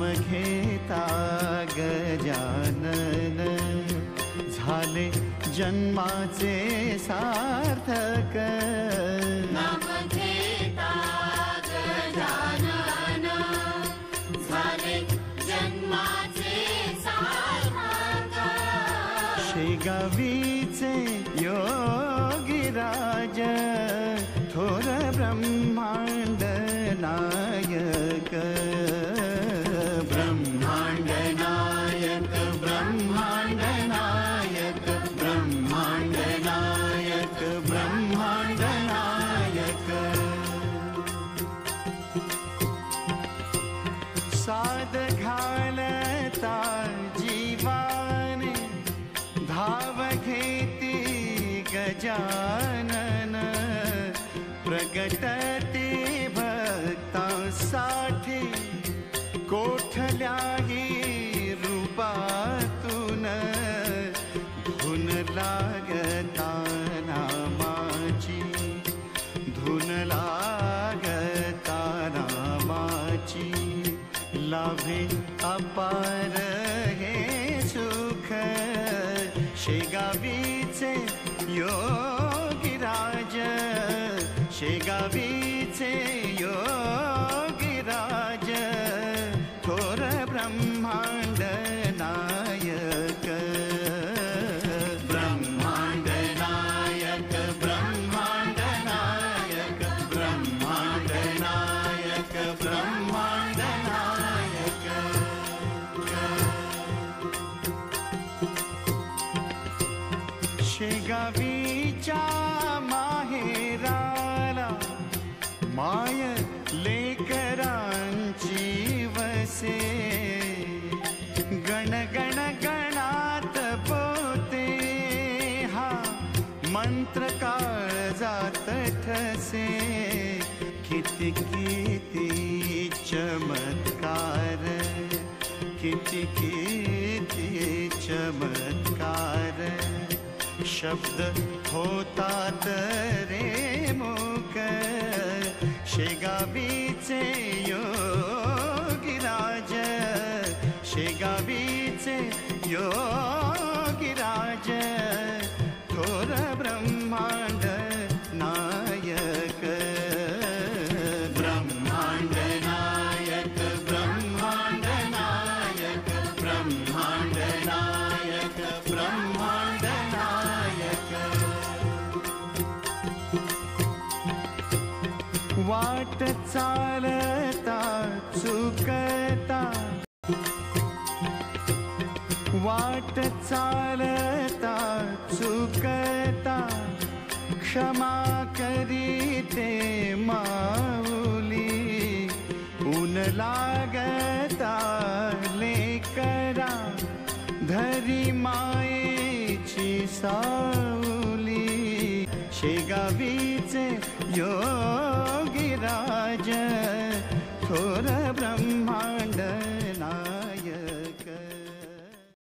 घेता गजानन झाले जन्माचे सार्थक। नाम घेता गजानन झाले जन्माचे सार्थक। शेगावीचे योगीराज थोर ब्रह्मांड नायक। ब्रह्मांड नायक ब्रह्मांड नायक ब्रह्मांड नायक ब्रह्मांड नायक। साध घालता जीवाने धाव घेती गजानन प्रगटते भक्तांसाठी कोठल्याही रूपातून। धुन लागता नामाची धुन लागता नामाची लाभे अपार हे सुख। शेगावीचे योगीराज शेगावीचे योगीराज थोर ब्रह्मांड नायक। ब्रह्मांड नायक ब्रह्मांड नायक ब्रह्मांड नायक ब्रह्मांड नायक। शेगावीच्या माहेराला माय लेकरांची वसे। गण गण गणात पोते हा मंत्र काळजात ठसे। किती किती चमत्कार किती किती चमत्कार शब्द होतात रे मूक। शेगावीचे योगीराज शेगावीचे योगीराज थोर ब्रह्मांड नायक। ब्रह्मांड नायक ब्रह्मांड नायक ब्रह्मांड नायक ब्रह्मांड नायक। वाट चालता चुकता वाट चालता चुकता क्षमा करीते माऊली। ऊन लागता लेकरा धरी मायेची सावली। शेगावीचे योगीराज थोर ब्रह्मा